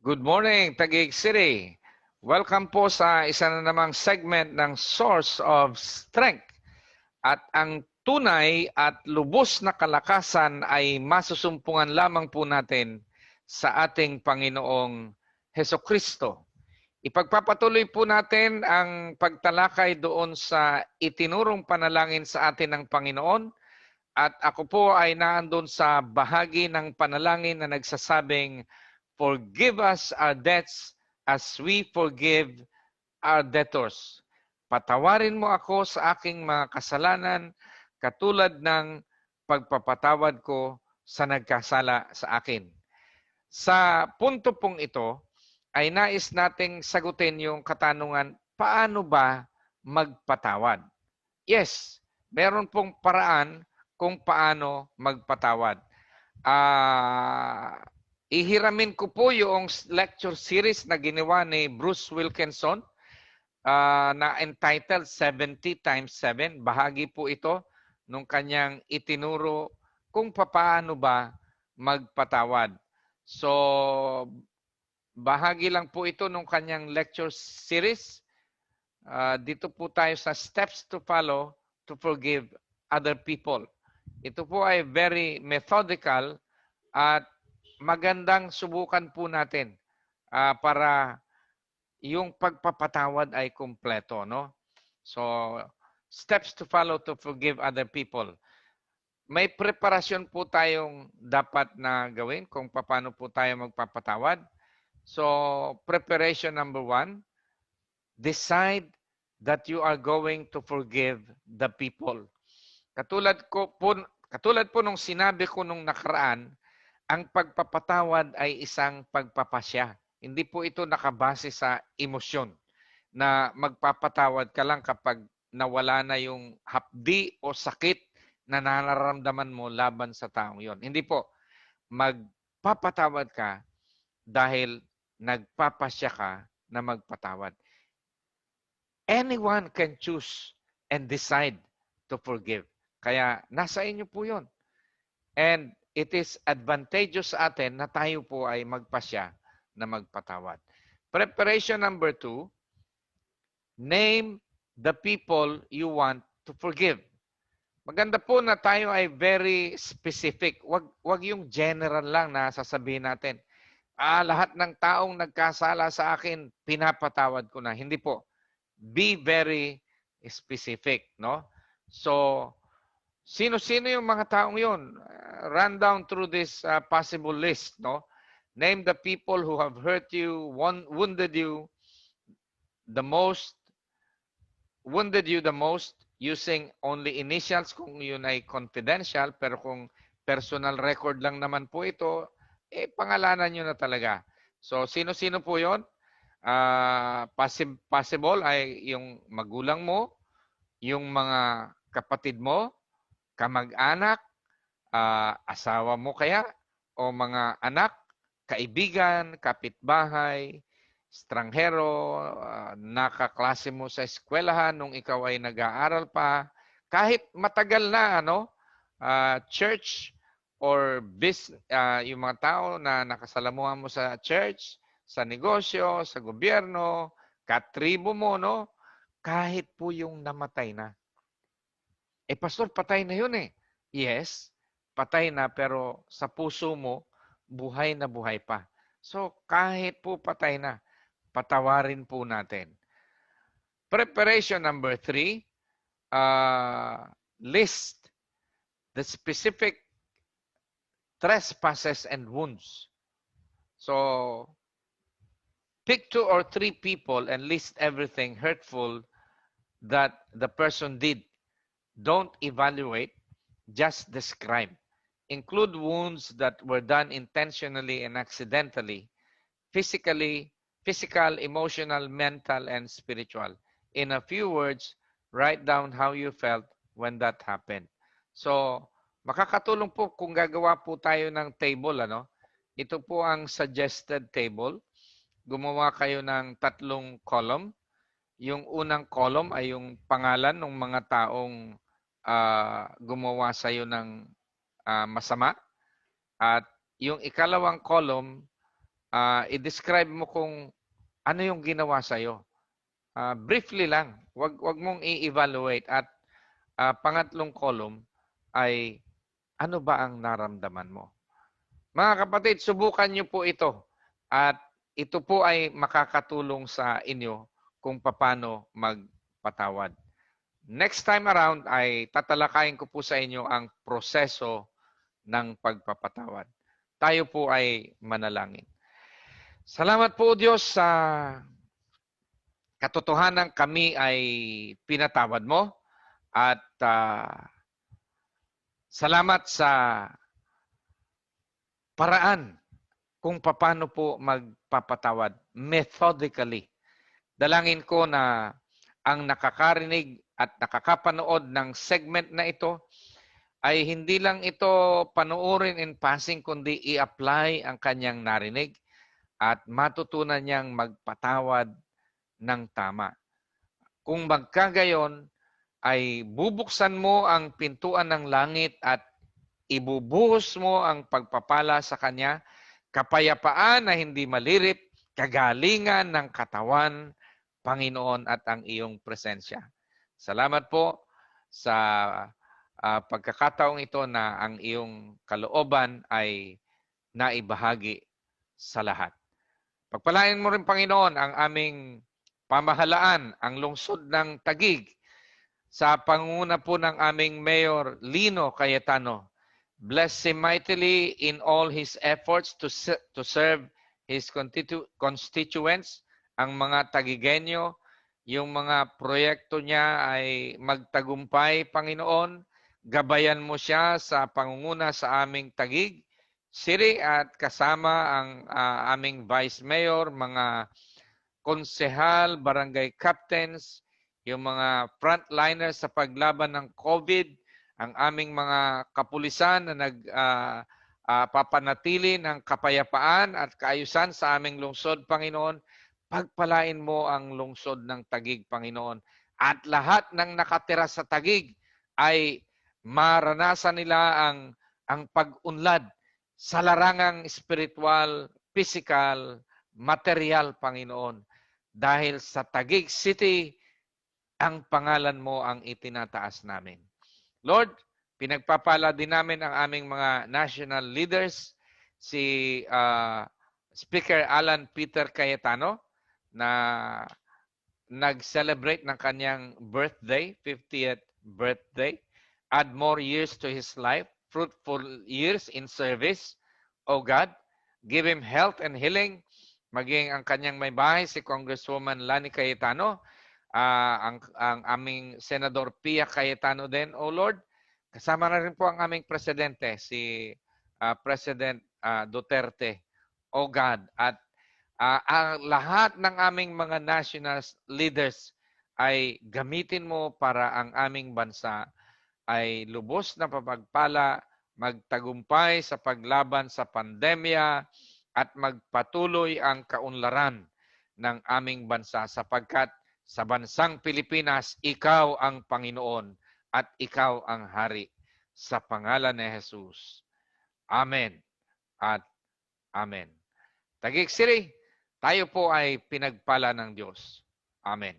Good morning, Taguig City. Welcome po sa isa na namang segment ng Source of Strength. At ang tunay at lubos na kalakasan ay masusumpungan lamang po natin sa ating Panginoong Hesukristo. Ipagpapatuloy po natin ang pagtalakay doon sa itinurong panalangin sa atin ng Panginoon. At ako po ay naandun sa bahagi ng panalangin na nagsasabing, "Forgive us our debts as we forgive our debtors." Patawarin mo ako sa aking mga kasalanan katulad ng pagpapatawad ko sa nagkasala sa akin. Sa punto pong ito ay nais nating sagutin yung katanungan, paano ba magpatawad? Yes, meron pong paraan kung paano magpatawad. Ihiramin ko po yung lecture series na ginawa ni Bruce Wilkinson na entitled 70 times 7. Bahagi po ito nung kanyang itinuro kung paano ba magpatawad. So, bahagi lang po ito nung kanyang lecture series. Dito po tayo sa steps to follow to forgive other people. Ito po ay very methodical at magandang subukan po natin para yung pagpapatawad ay kumpleto, no? So, steps to follow to forgive other people. May preparasyon po tayong dapat na gawin kung paano po tayo magpapatawad. So, preparation number 1, decide that you are going to forgive the people. Katulad po nung sinabi ko nung nakaraan, ang pagpapatawad ay isang pagpapasya. Hindi po ito nakabase sa emosyon na magpapatawad ka lang kapag nawala na yung hapdi o sakit na nararamdaman mo laban sa taong yon. Hindi po. Magpapatawad ka dahil nagpapasya ka na magpatawad. Anyone can choose and decide to forgive. Kaya nasa inyo po yun. And it is advantageous sa atin na tayo po ay magpasya na magpatawad. Preparation number 2, name the people you want to forgive. Maganda po na tayo ay very specific. Wag yung general lang na sasabihin natin, lahat ng taong nagkasala sa akin, pinapatawad ko na. Hindi po. Be very specific, no? So, sino-sino yung mga taong yon? Run down through this possible list, no? Name the people who have hurt you, wounded you the most, using only initials kung yun ay confidential, pero kung personal record lang naman po ito, pangalanan nyo na talaga. So, sino-sino po yon? Possible ay yung magulang mo, yung mga kapatid mo, kamag-anak, asawa mo kaya, o mga anak, kaibigan, kapitbahay, estranghero, nakaklase mo sa eskwelahan nung ikaw ay nag-aaral pa, kahit matagal na, church or yung mga tao na nakasalamuhan mo sa church, sa negosyo, sa gobyerno, katribo mo, no? Kahit po yung namatay na. Pastor, patay na yun eh. Yes, patay na pero sa puso mo, buhay na buhay pa. So, kahit po patay na, patawarin po natin. Preparation number 3, list the specific trespasses and wounds. So, pick 2 or 3 people and list everything hurtful that the person did. Don't evaluate, just describe. Include wounds that were done intentionally and accidentally, physical, emotional, mental, and spiritual. In a few words, write down how you felt when that happened. So, makakatulong po kung gagawa po tayo ng table, ano? Ito po ang suggested table. Gumawa kayo ng 3 column. Yung unang column ay yung pangalan ng mga taong gumawa sa iyo ng masama. At yung ikalawang column i-describe mo kung ano yung ginawa sa'yo. Briefly lang, wag mong i-evaluate. At pangatlong column ay ano ba ang naramdaman mo? Mga kapatid, subukan niyo po ito. At ito po ay makakatulong sa inyo kung paano magpatawad. Next time around ay tatalakayin ko po sa inyo ang proseso ng pagpapatawad. Tayo po ay manalangin. Salamat po Diyos sa katotohanan kami ay pinatawad mo at salamat sa paraan kung paano po magpapatawad methodically. Dalangin ko na ang nakakarinig at nakakapanood ng segment na ito ay hindi lang ito panoorin in passing kundi i-apply ang kanyang narinig at matutunan niyang magpatawad ng tama. Kung magkagayon ay bubuksan mo ang pintuan ng langit at ibubuhos mo ang pagpapala sa kanya, kapayapaan na hindi malirip, kagalingan ng katawan, Panginoon, at ang iyong presensya. Salamat po sa pagkakataong ito na ang iyong kalooban ay naibahagi sa lahat. Pagpalain mo rin, Panginoon, ang aming pamahalaan, ang lungsod ng Taguig, sa pangunguna po ng aming Mayor Lino Cayetano. Bless him mightily in all his efforts to serve his constituents, ang mga Taguigenyo. Yung mga proyekto niya ay magtagumpay, Panginoon. Gabayan mo siya sa pangunguna sa aming Taguig City at kasama ang aming Vice Mayor, mga konsehal, barangay captains, yung mga frontliners sa paglaban ng COVID, ang aming mga kapulisan na papanatili ng kapayapaan at kaayusan sa aming lungsod, Panginoon. Pagpalain mo ang lungsod ng Taguig, Panginoon. At lahat ng nakatira sa Taguig ay maranasan nila ang pag-unlad sa larangang spiritual, physical, material, Panginoon. Dahil sa Taguig City, ang pangalan mo ang itinataas namin. Lord, pinagpapala din namin ang aming mga national leaders, si Speaker Alan Peter Cayetano, na nag-celebrate ng kanyang birthday, 50th birthday. Add more years to his life, fruitful years in service. O God, give him health and healing. Maging ang kanyang may bahay, si Congresswoman Lani Cayetano, ang aming Senador Pia Cayetano din, O Lord. Kasama na rin po ang aming presidente, si President Duterte, O God. At ang lahat ng aming mga national leaders ay gamitin mo para ang aming bansa ay lubos na papagpala, magtagumpay sa paglaban sa pandemya, at magpatuloy ang kaunlaran ng aming bansa sapagkat sa bansang Pilipinas, ikaw ang Panginoon at ikaw ang Hari. Sa pangalan ni Jesus. Amen at Amen. Taguig City, tayo po ay pinagpala ng Diyos. Amen.